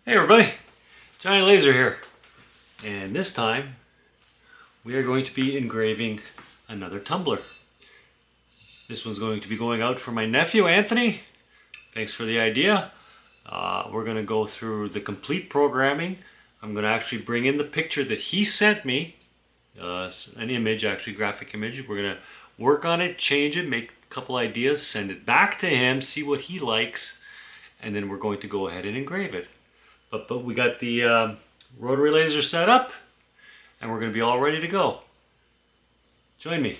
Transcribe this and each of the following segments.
Hey everybody, Giant Laser here, and this time we are going to be engraving another tumbler. This one's going to be going out for my nephew Anthony. Thanks for the idea. We're going to go through the complete programming. I'm going to actually bring in the picture that he sent me, an image, actually graphic image. We're going to work on it, change it, make a couple ideas, send it back to him, see what he likes, and then we're going to go ahead and engrave it. But we got the rotary laser set up, and we're going to be all ready to go. Join me.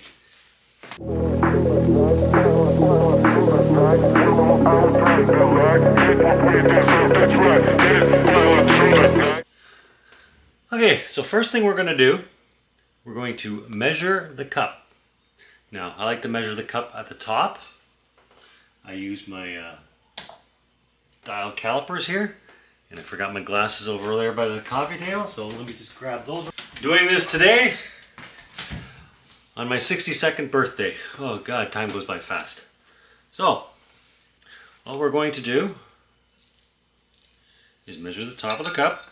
Okay, so first thing we're going to do, we're going to measure the cup. Now, I like to measure the cup at the top. I use my dial calipers here. And I forgot my glasses over there by the coffee table, so let me just grab those. Doing this today on my 62nd birthday. Oh God, time goes by fast. So, all we're going to do is measure the top of the cup.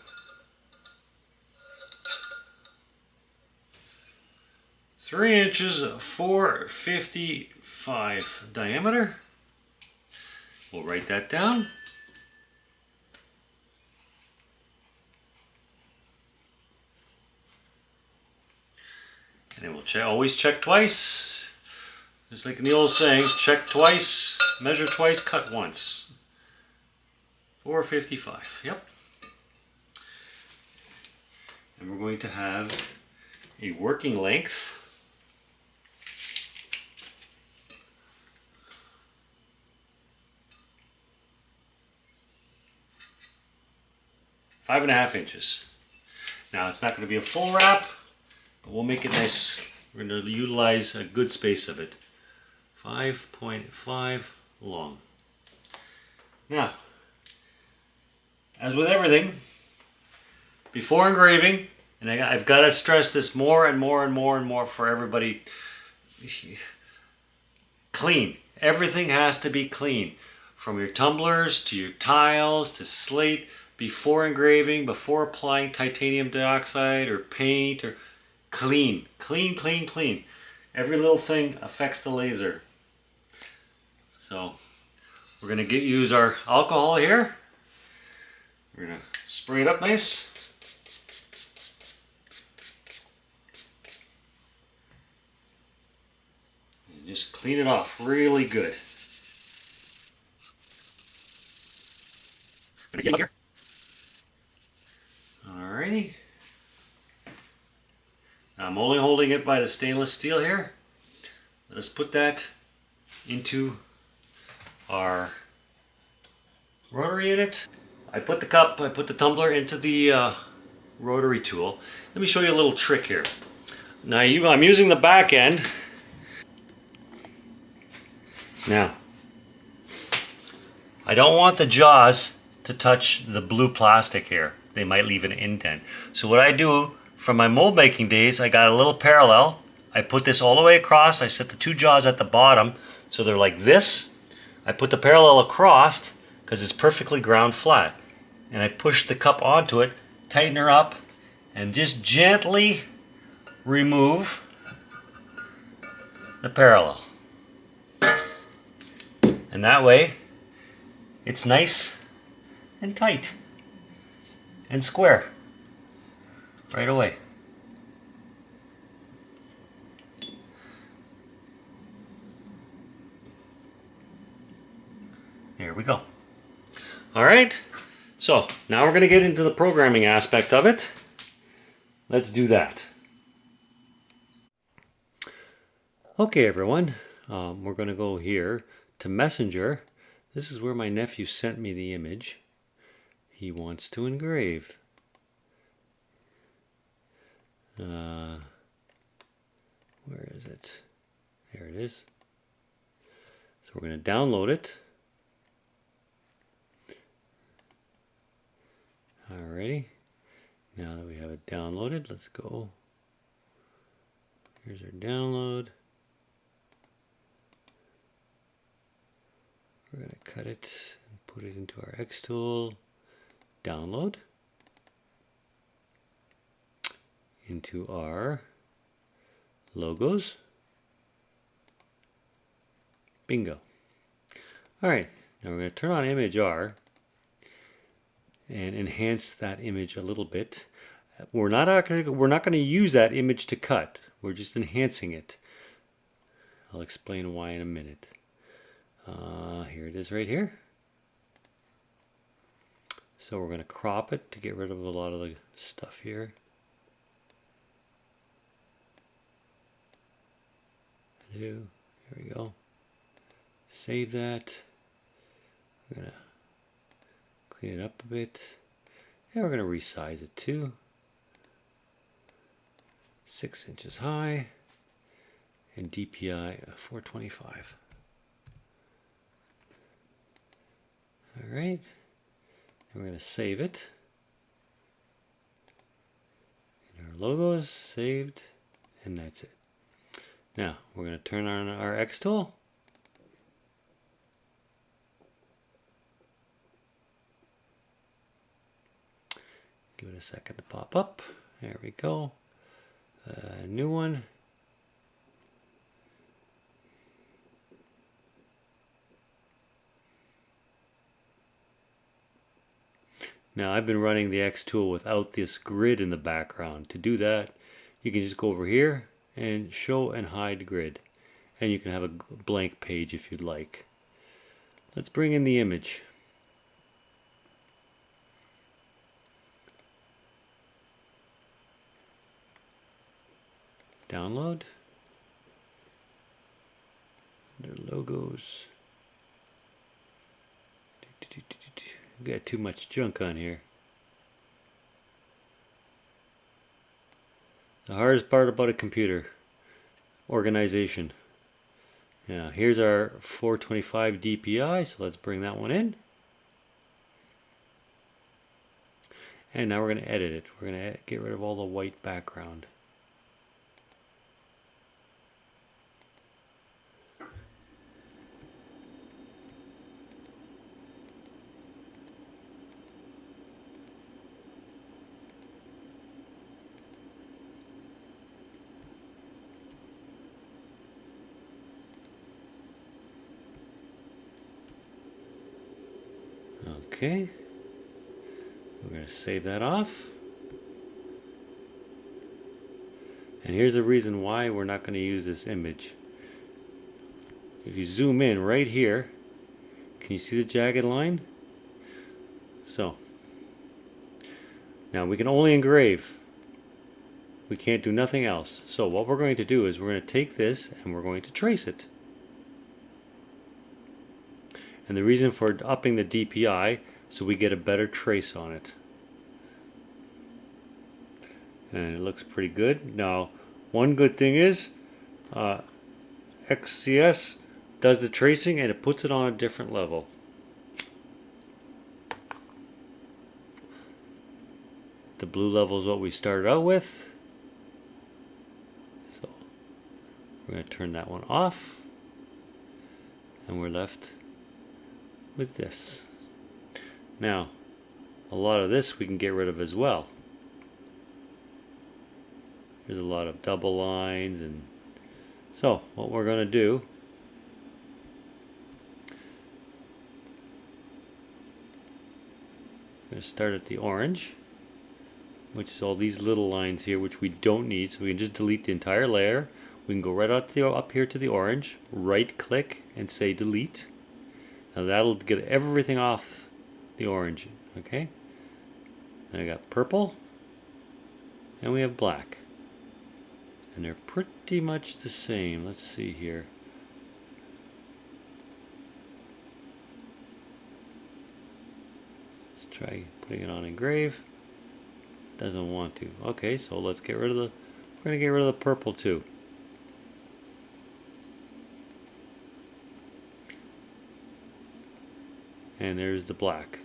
Three inches, 455 diameter. We'll write that down. And then we'll always check twice. Just like in the old sayings, check twice, measure twice, cut once. 455, yep. And we're going to have a working length. Five and a half inches. Now it's not going to be a full wrap. We'll make it nice. We're going to utilize a good space of it. 5.5 long. Now, as with everything, before engraving, and I've got to stress this more and more and more and more for everybody, clean. Everything has to be clean. From your tumblers to your tiles to slate, before engraving, before applying titanium dioxide or paint or clean, clean, clean, clean. Every little thing affects the laser. So we're going to use our alcohol here. We're going to spray it up nice. And just clean it off really good. Alrighty. I'm only holding it by the stainless steel here. Let's put that into our rotary unit. I put the tumbler into the rotary tool. Let me show you a little trick here. Now I'm using the back end. Now, I don't want the jaws to touch the blue plastic here. They might leave an indent. So what I do, from my mold making days, I got a little parallel. I put this all the way across. I set the two jaws at the bottom so they're like this. I put the parallel across because it's perfectly ground flat. And I push the cup onto it, tighten her up, and just gently remove the parallel. And that way, it's nice and tight and square right away. There we go. All right, so now we're going to get into the programming aspect of it. Let's do that. Okay, everyone, we're going to go here to Messenger. This is where my nephew sent me the image. He wants to engrave. Where is it? There it is. So we're going to download it. Alrighty. Now that we have it downloaded, let's go. Here's our download. We're going to cut it and put it into our Xtool. download into our logos. Bingo. All right, now we're going to turn on image R and enhance that image a little bit. We're not going to use that image to cut. We're just enhancing it. I'll explain why in a minute. Here it is right here. So we're going to crop it to get rid of a lot of the stuff here. Here we go. Save that. We're going to clean it up a bit. And we're going to resize it too. 6 inches high. And DPI 425. All right. And we're going to save it. And our logos saved. And that's it. Now we're going to turn on our Xtool. Give it a second to pop up. There we go. New one. Now I've been running the Xtool without this grid in the background. To do that, you can just go over here and show and hide grid. And you can have a blank page if you'd like. Let's bring in the image. Download. Under logos. We got too much junk on here. The hardest part about a computer, organization. Now here's our 425 DPI, so let's bring that one in. And now we're going to edit it. We're going to get rid of all the white background. Okay, we're going to save that off. And here's the reason why we're not going to use this image. If you zoom in right here, can you see the jagged line? So, now we can only engrave. We can't do nothing else. So what we're going to do is we're going to take this and we're going to trace it. And the reason for upping the DPI, so we get a better trace on it. And it looks pretty good. Now, one good thing is, XCS does the tracing and it puts it on a different level. The blue level is what we started out with. So, we're going to turn that one off. And we're left with this. Now, a lot of this we can get rid of as well. There's a lot of double lines, and so what we're going to do, we're going to start at the orange, which is all these little lines here which we don't need, so we can just delete the entire layer. We can go right up here to the orange, right click and say delete. Now that'll get everything off the orange, okay? Then I got purple, and we have black. And they're pretty much the same. Let's see here. Let's try putting it on engrave. Doesn't want to. Okay, so let's get rid of the, we're gonna get rid of the purple too. And there's the black.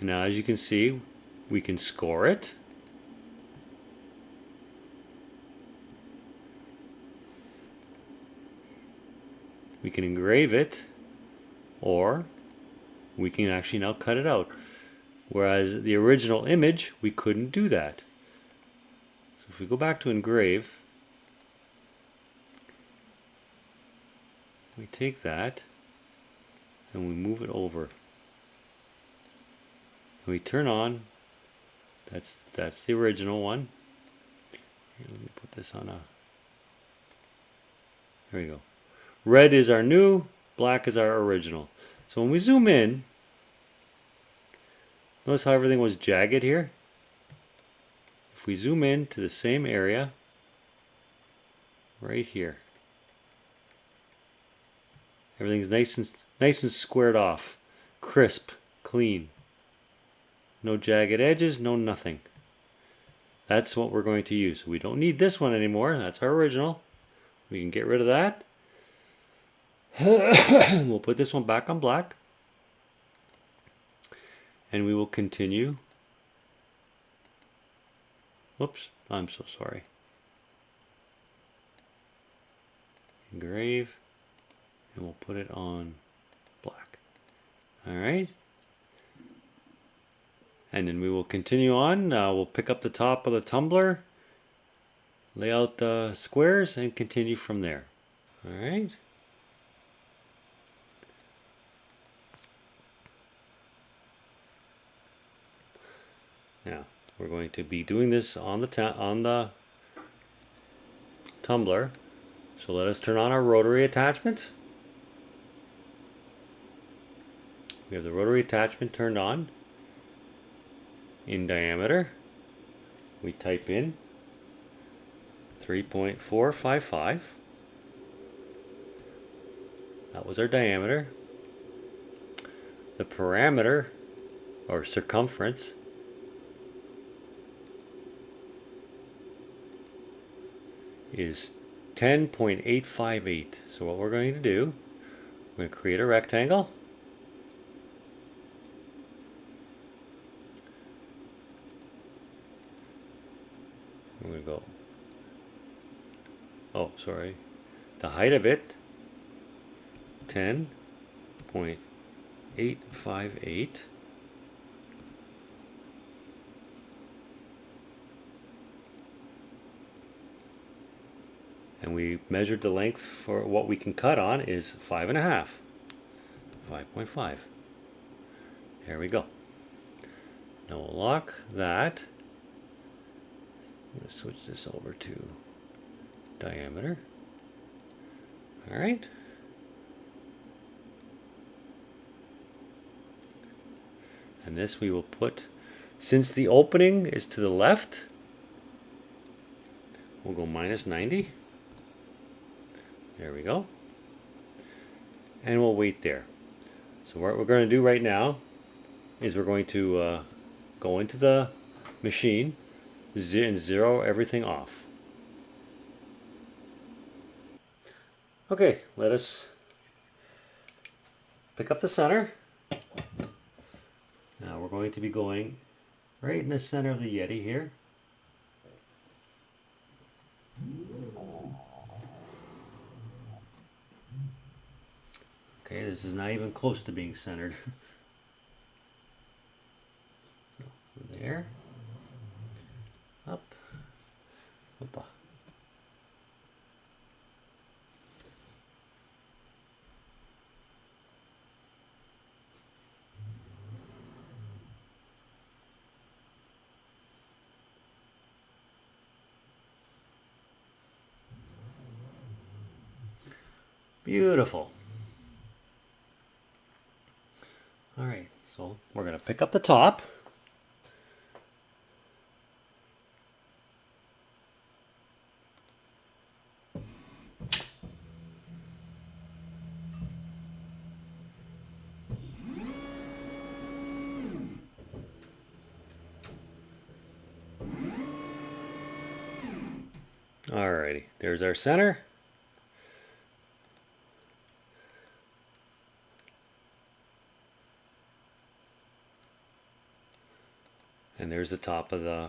And now as you can see, we can score it. We can engrave it. or we can actually now cut it out. Whereas the original image, we couldn't do that. So if we go back to Engrave, we take that and we move it over. And we turn on, that's the original one. Here, let me put this on a, there we go. Red is our new, black is our original. So when we zoom in, notice how everything was jagged here? If we zoom in to the same area, right here, everything's nice and squared off, crisp, clean. No jagged edges, no nothing. That's what we're going to use. We don't need this one anymore. That's our original. We can get rid of that. We'll put this one back on black. And we will continue. Oops, I'm so sorry. Engrave. And we'll put it on black. Alright. And then we will continue on. We'll pick up the top of the tumbler, lay out the squares, and continue from there. Alright. Now, we're going to be doing this on the tumbler. So let us turn on our rotary attachment. We have the rotary attachment turned on. In diameter, we type in 3.455. That was our diameter. The parameter, or circumference, is 10.858. So what we're going to do, we're going to create a rectangle. We're going to go, oh sorry, the height of it, 10.858. And we measured the length for what we can cut on is 5.5. 5.5. There we go. Now we'll lock that. I'm going to switch this over to diameter. Alright. And this we will put, since the opening is to the left, we'll go -90. There we go. And we'll wait there. So what we're going to do right now is we're going to go into the machine and zero everything off. Okay, let us pick up the center. Now we're going to be going right in the center of the Yeti here. Okay, this is not even close to being centered. There. Up. Hoppa. Beautiful. All right, so we're going to pick up the top. Alrighty, there's our center. And there's the top of the,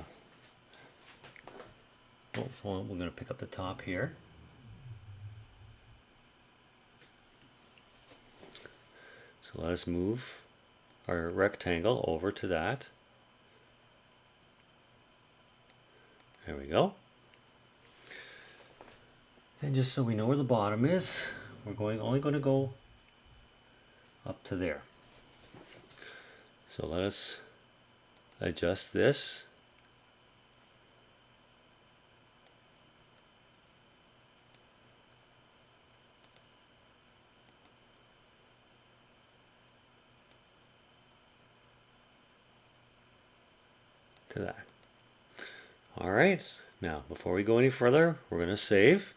we're going to pick up the top here. So let us move our rectangle over to that. There we go. And just so we know where the bottom is, we're only going to go up to there. So let us adjust this. To that. All right, now before we go any further, we're going to save.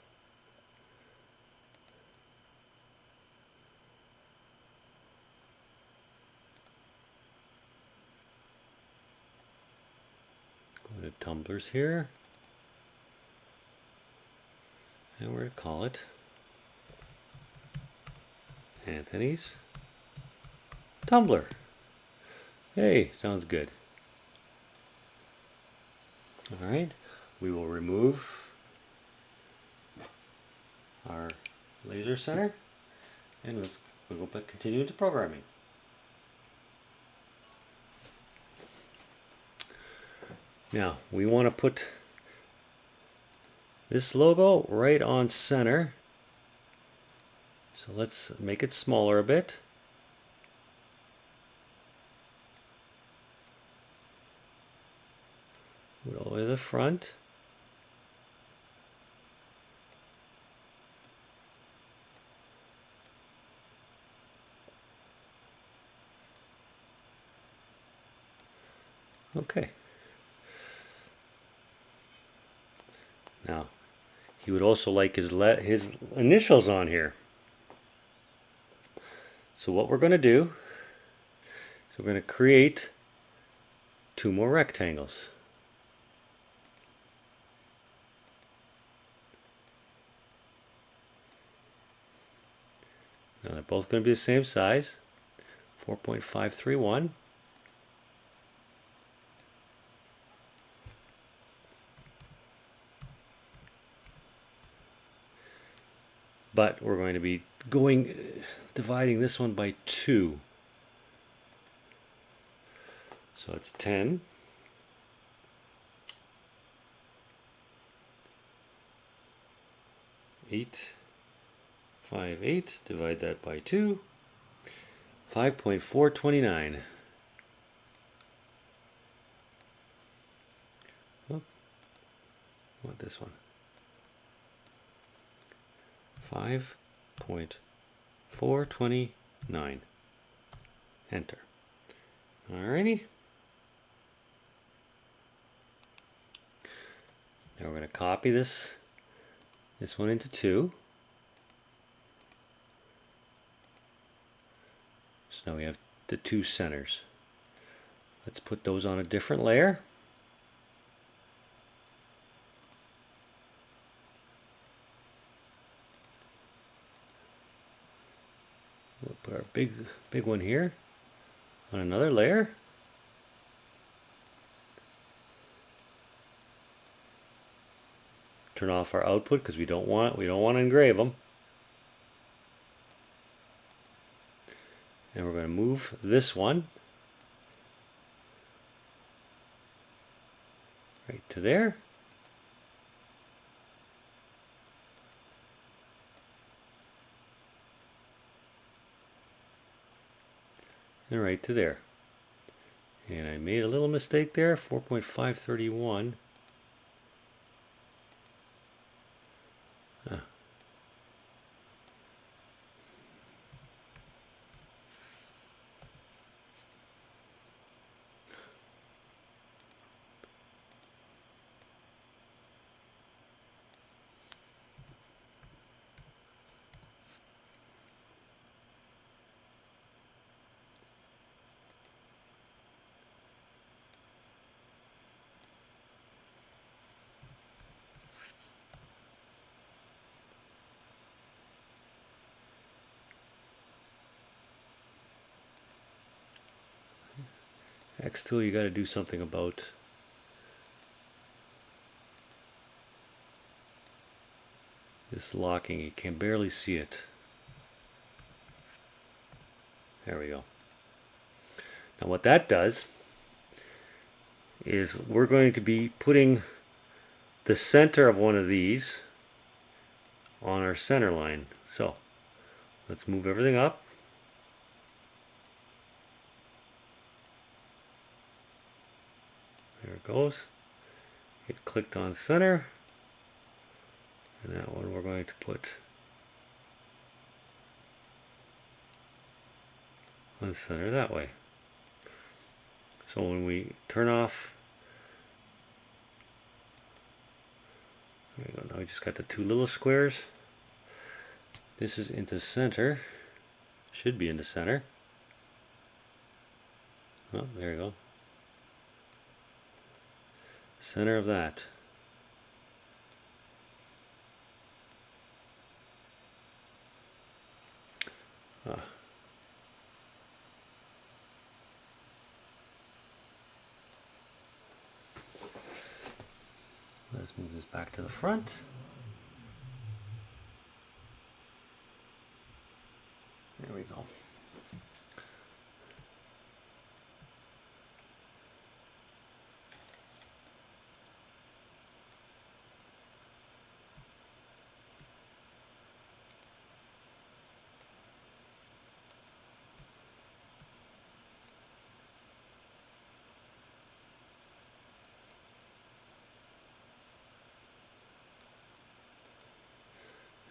Go to tumblers here, and we're going to call it Anthony's Tumbler. Hey, sounds good. All right, we will remove our laser center, and we'll go back, continue to programming. Now we want to put this logo right on center, so let's make it smaller a bit. Go all the way to the front. Okay. Now, he would also like his initials on here. So what we're going to do is we're going to create 2 more rectangles. Now they're both going to be the same size, 4.531. But we're going to be dividing this one by 2. So it's 10. 8, 5, 8, divide that by 2, 5.429. Oh, what this one? 5.429. Enter. Alrighty. Now we're going to copy this one into 2. So now we have the 2 centers. Let's put those on a different layer. We'll put our big one here on another layer. Turn off our output because we don't want to engrave them. And we're going to move this one right to there. And right to there. And I made a little mistake there, 4.531. Xtool, you got to do something about this locking. You can barely see it. There we go. Now what that does is we're going to be putting the center of one of these on our center line. So let's move everything up. There it goes. It clicked on center. And that one we're going to put on center that way. So when we turn off, there we go. Now we just got the two little squares. This is into center. Should be in the center. Oh, there you go. Center of that. Let's move this back to the front. There we go.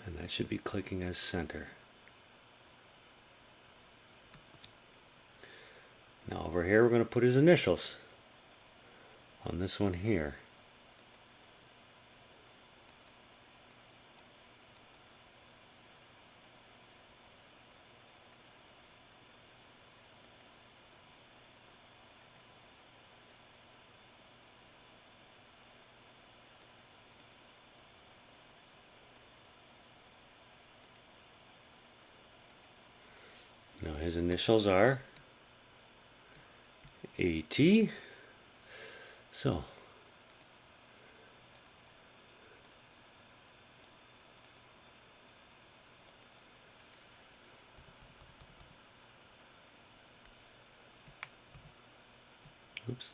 And that should be clicking as center. Now over here we're going to put his initials on this one here. Now his initials are AT. So oops.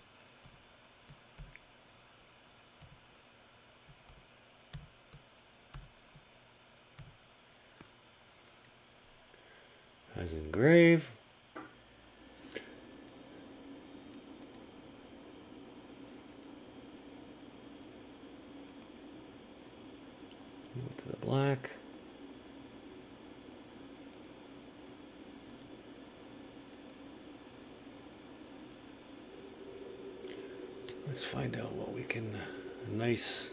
As engrave. Go to the black. Let's find out what we can, a nice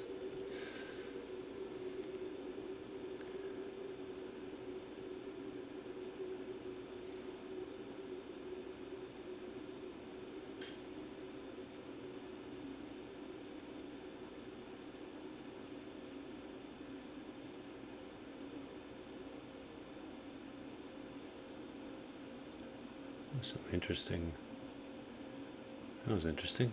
some interesting, that was interesting.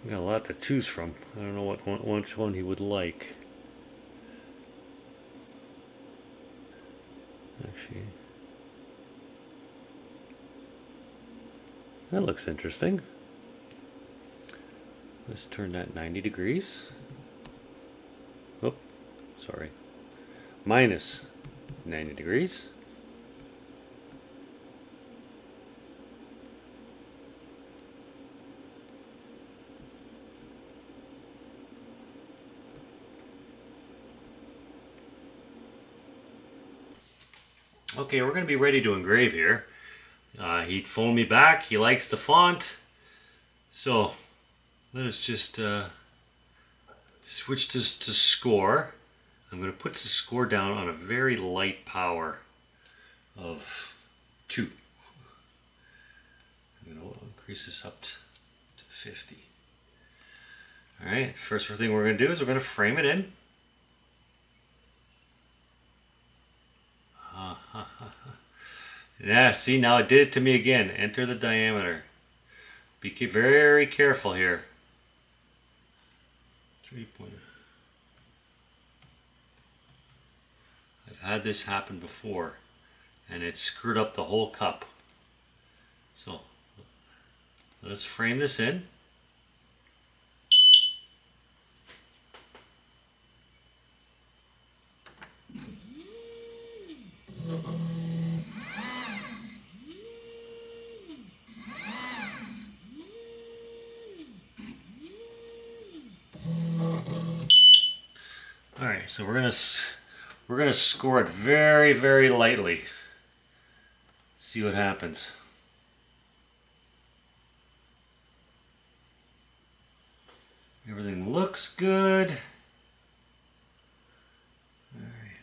We got a lot to choose from. I don't know which one he would like. Actually, that looks interesting. Let's turn that 90 degrees. Oh, sorry. Minus 90 degrees. Okay, we're going to be ready to engrave here. He phoned me back. He likes the font. So let us just switch this to score. I'm going to put the score down on a very light power of 2. I'm going to increase this up to 50. Alright, first thing we're going to do is we're going to frame it in. Yeah, see, now it did it to me again. Enter the diameter. Be very careful here. 3 point. I've had this happen before, and it screwed up the whole cup. So, let's frame this in. All right, so we're gonna score it very lightly. See what happens. Everything looks good. All right.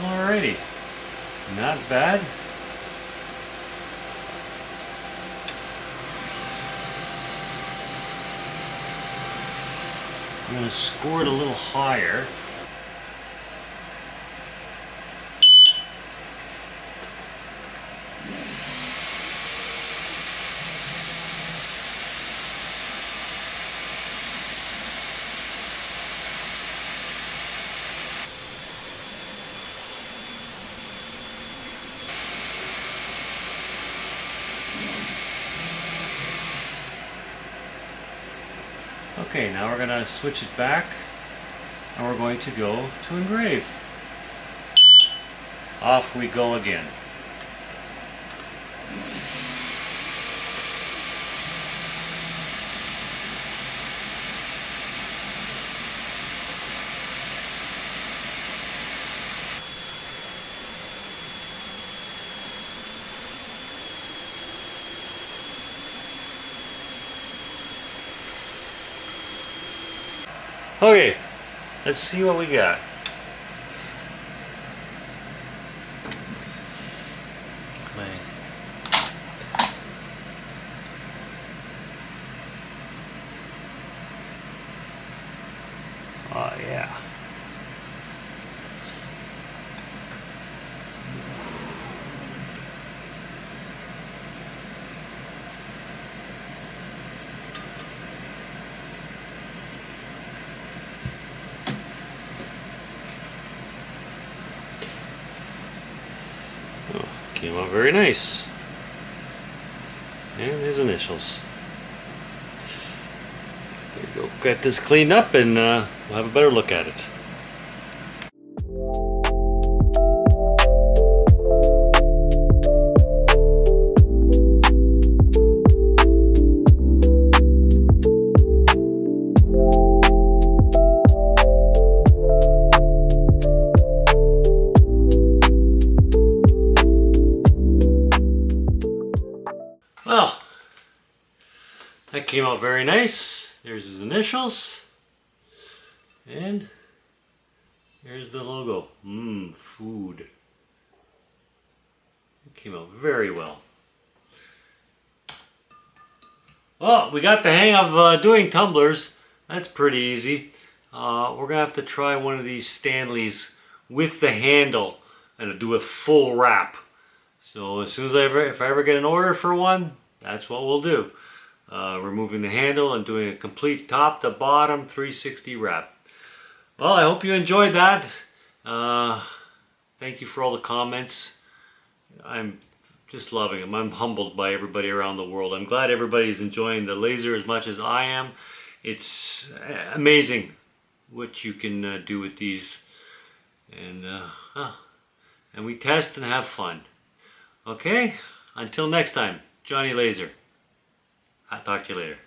Alrighty, not bad. I'm going to score it a little higher. Okay, now we're going to switch it back and we're going to go to engrave. Off we go again. Okay, let's see what we got. Oh yeah. Oh, came out very nice. And his initials. There we go. Get this cleaned up and we'll have a better look at it. Well, that came out very nice. There's his initials. And there's the logo. Food. It came out very well. Well, we got the hang of doing tumblers. That's pretty easy. We're going to have to try one of these Stanleys with the handle and do a full wrap. So as soon as if I ever get an order for one, that's what we'll do. Removing the handle and doing a complete top to bottom 360 wrap. Well, I hope you enjoyed that. Thank you for all the comments. I'm just loving them. I'm humbled by everybody around the world. I'm glad everybody's enjoying the laser as much as I am. It's amazing what you can do with these. And we test and have fun. Okay, until next time, Johnny Laser. I'll talk to you later.